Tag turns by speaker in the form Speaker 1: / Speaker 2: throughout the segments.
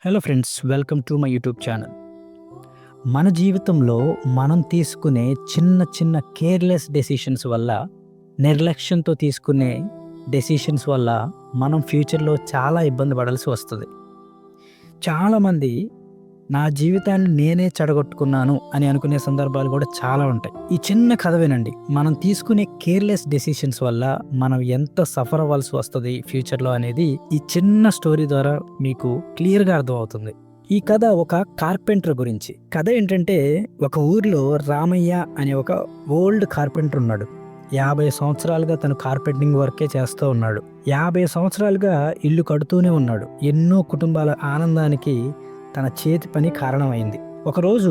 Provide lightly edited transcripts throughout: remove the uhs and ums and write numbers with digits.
Speaker 1: Hello friends, welcome to my YouTube channel. మన జీవితంలో మనం తీసుకునే చిన్న చిన్న కేర్లెస్ డెసిషన్స్ వల్ల, నిర్లక్ష్యంతో తీసుకునే డెసిషన్స్ వల్ల మనం ఫ్యూచర్లో చాలా ఇబ్బంది పడాల్సి వస్తుంది. చాలామంది నా జీవితాన్ని నేనే చెడగొట్టుకున్నాను అని అనుకునే సందర్భాలు కూడా చాలా ఉంటాయి. ఈ చిన్న కథ వినండి. మనం తీసుకునే కేర్లెస్ డెసిషన్స్ వల్ల మనం ఎంత సఫర్ అవ్వాల్సి వస్తుంది ఫ్యూచర్లో అనేది ఈ చిన్న స్టోరీ ద్వారా మీకు క్లియర్గా అర్థమవుతుంది. ఈ కథ ఒక కార్పెంటర్ గురించి. కథ ఏంటంటే, ఒక ఊరిలో రామయ్య అనే ఒక ఓల్డ్ కార్పెంటర్ ఉన్నాడు. 50 సంవత్సరాలుగా తను కార్పెంటింగ్ వర్కే చేస్తూ ఉన్నాడు. 50 సంవత్సరాలుగా ఇల్లు కడుతూనే ఉన్నాడు. ఎన్నో కుటుంబాల ఆనందానికి తన చేతి పని కారణమైంది. ఒకరోజు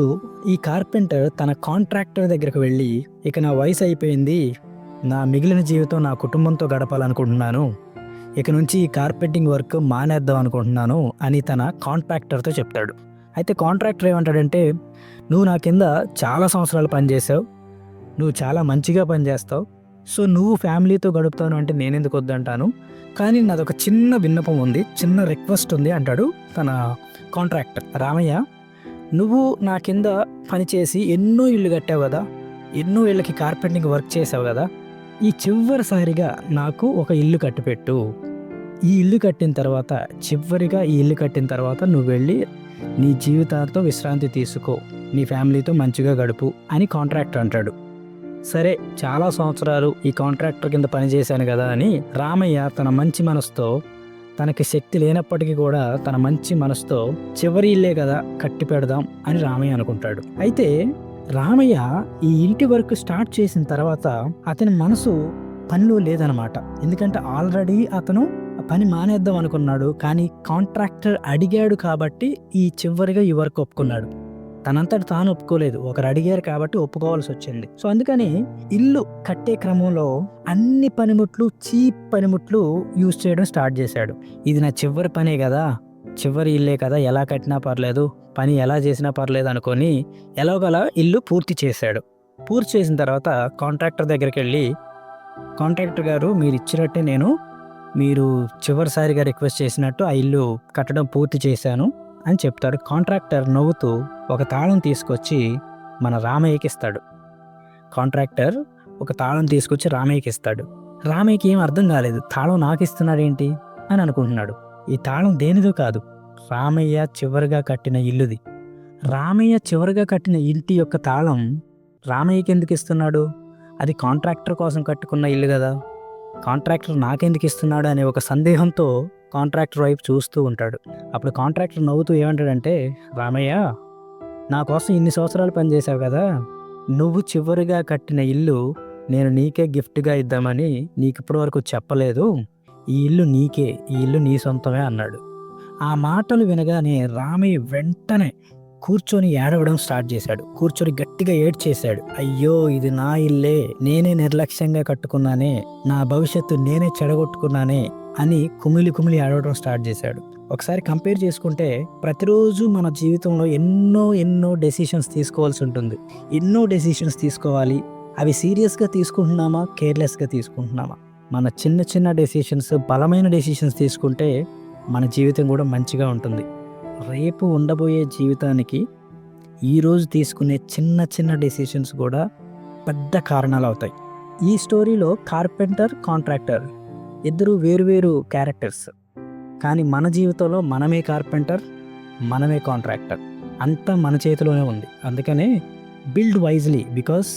Speaker 1: ఈ కార్పెంటర్ తన కాంట్రాక్టర్ దగ్గరకు వెళ్ళి, ఇక నా వయసు అయిపోయింది, నా మిగిలిన జీవితం నా కుటుంబంతో గడపాలనుకుంటున్నాను, ఇక నుంచి ఈ కార్పెంటింగ్ వర్క్ మానేద్దాం అనుకుంటున్నాను అని తన కాంట్రాక్టర్తో చెప్తాడు. అయితే కాంట్రాక్టర్ ఏమంటాడంటే, నువ్వు నా కింద చాలా సంవత్సరాలు పనిచేసావు, నువ్వు చాలా మంచిగా పనిచేస్తావు, సో నువ్వు ఫ్యామిలీతో గడుపుతాను అంటే నేనెందుకు వద్దంటాను, కానీ నాదొక చిన్న విన్నపం ఉంది, చిన్న రిక్వెస్ట్ ఉంది అంటాడు తన కాంట్రాక్టర్. రామయ్య, నువ్వు నా కింద పనిచేసి ఎన్నో ఇల్లు కట్టావు కదా, ఎన్నో ఇళ్ళకి కార్పెంటింగ్ వర్క్ చేసావు కదా, ఈ చివరిసారిగా నాకు ఒక ఇల్లు కట్టిపెట్టు. ఈ ఇల్లు కట్టిన తర్వాత, చివరిగా ఈ ఇల్లు కట్టిన తర్వాత నువ్వు వెళ్ళి నీ జీవితాంతో విశ్రాంతి తీసుకో, నీ ఫ్యామిలీతో మంచిగా గడుపు అని కాంట్రాక్టర్ అంటాడు. సరే, చాలా సంవత్సరాలు ఈ కాంట్రాక్టర్ కింద పనిచేశాను కదా అని రామయ్య తన మంచి మనసుతో, తనకి శక్తి లేనప్పటికీ కూడా తన మంచి మనసుతో చివరి ఇల్లే కదా కట్టి పెడదాం అని రామయ్య అనుకుంటాడు. అయితే రామయ్య ఈ ఇంటి వర్క్ స్టార్ట్ చేసిన తర్వాత అతని మనసు పనిలో లేదనమాట. ఎందుకంటే ఆల్రెడీ అతను పని మానేద్దాం అనుకున్నాడు, కానీ కాంట్రాక్టర్ అడిగాడు కాబట్టి ఈ చివరిగా ఈ వర్క్ ఒప్పుకున్నాడు. తనంతటి తాను ఒప్పుకోలేదు, ఒకరు అడిగారు కాబట్టి ఒప్పుకోవాల్సి వచ్చింది. సో అందుకని ఇల్లు కట్టే క్రమంలో అన్ని పనిముట్లు, చీప్ పనిముట్లు యూజ్ చేయడం స్టార్ట్ చేశాడు. ఇది నా చివరి పనే కదా, చివరి ఇల్లే కదా, ఎలా కట్టినా పర్లేదు, పని ఎలా చేసినా పర్లేదు అనుకొని ఎలాగోలా ఇల్లు పూర్తి చేశాడు. పూర్తి చేసిన తర్వాత కాంట్రాక్టర్ దగ్గరికి వెళ్ళి, కాంట్రాక్టర్ గారు, మీరు ఇచ్చినట్టే నేను మీరు చివరిసారిగా రిక్వెస్ట్ చేసినట్టు ఆ ఇల్లు కట్టడం పూర్తి చేశాను అని చెప్తాడు. కాంట్రాక్టర్ నవ్వుతూ ఒక తాళం తీసుకొచ్చి మన రామయ్యకి ఇస్తాడు. కాంట్రాక్టర్ ఒక తాళం తీసుకొచ్చి రామయ్యకి ఇస్తాడు. రామయ్యకి ఏం అర్థం కాలేదు, తాళం నాకు ఇస్తున్నాడు ఏంటి అని అనుకుంటున్నాడు. ఈ తాళం దేనిదో కాదు, రామయ్య చివరిగా కట్టిన ఇల్లుది. రామయ్య చివరిగా కట్టిన ఇంటి యొక్క తాళం రామయ్యకి ఎందుకు ఇస్తున్నాడు? అది కాంట్రాక్టర్ కోసం కట్టుకున్న ఇల్లు కదా, కాంట్రాక్టర్ నాకెందుకు ఇస్తున్నాడు అనే ఒక సందేహంతో కాంట్రాక్టర్ వైపు చూస్తూ ఉంటాడు. అప్పుడు కాంట్రాక్టర్ నవ్వుతూ ఏమంటాడంటే, రామయ్య, నా కోసం ఇన్ని సంవత్సరాలు పనిచేసావు కదా, నువ్వు చివరిగా కట్టిన ఇల్లు నేను నీకే గిఫ్ట్గా ఇద్దామని నీకు ఇప్పటివరకు చెప్పలేదు, ఈ ఇల్లు నీకే, ఈ ఇల్లు నీ సొంతమే అన్నాడు. ఆ మాటలు వినగానే రామయ్య వెంటనే కూర్చొని ఏడవడం స్టార్ట్ చేశాడు. కూర్చొని గట్టిగా ఏడ్చేశాడు. అయ్యో, ఇది నా ఇల్లే, నేనే నిర్లక్ష్యంగా కట్టుకున్నానే, నా భవిష్యత్తు నేనే చెడగొట్టుకున్నానే అని కుమిలి కుమిలి ఏడవడం స్టార్ట్ చేశాడు. ఒకసారి కంపేర్ చేసుకుంటే, ప్రతిరోజు మన జీవితంలో ఎన్నో డెసిషన్స్ తీసుకోవాల్సి ఉంటుంది. ఎన్నో డెసిషన్స్ తీసుకోవాలి. అవి సీరియస్గా తీసుకుంటున్నామా, కేర్లెస్గా తీసుకుంటున్నామా? మన చిన్న చిన్న డెసిషన్స్, బలమైన డెసిషన్స్ తీసుకుంటే మన జీవితం కూడా మంచిగా ఉంటుంది. రేపు ఉండబోయే జీవితానికి ఈరోజు తీసుకునే చిన్న చిన్న డెసిషన్స్ కూడా పెద్ద కారణాలు అవుతాయి. ఈ స్టోరీలో కార్పెంటర్, కాంట్రాక్టర్ ఇద్దరు వేరువేరు క్యారెక్టర్స్, కానీ మన జీవితంలో మనమే కార్పెంటర్, మనమే కాంట్రాక్టర్. అంతా మన చేతిలోనే ఉంది. అందుకనే build wisely, because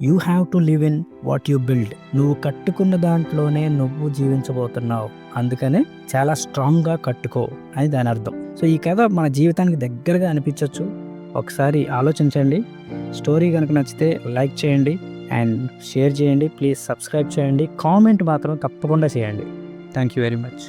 Speaker 1: you have to live in what you build. నువ్వు కట్టుకున్న దాంట్లోనే నువ్వు జీవించబోతున్నావు, అందుకనే చాలా స్ట్రాంగ్గా కట్టుకో అని దాని అర్థం. సో ఈ కథ మన జీవితానికి దగ్గరగా అనిపించవచ్చు. ఒకసారి ఆలోచించండి. స్టోరీ కనుక నచ్చితే లైక్ చేయండి అండ్ షేర్ చేయండి. ప్లీజ్ సబ్స్క్రైబ్ చేయండి. కామెంట్ మాత్రం తప్పకుండా చేయండి. Thank you very much.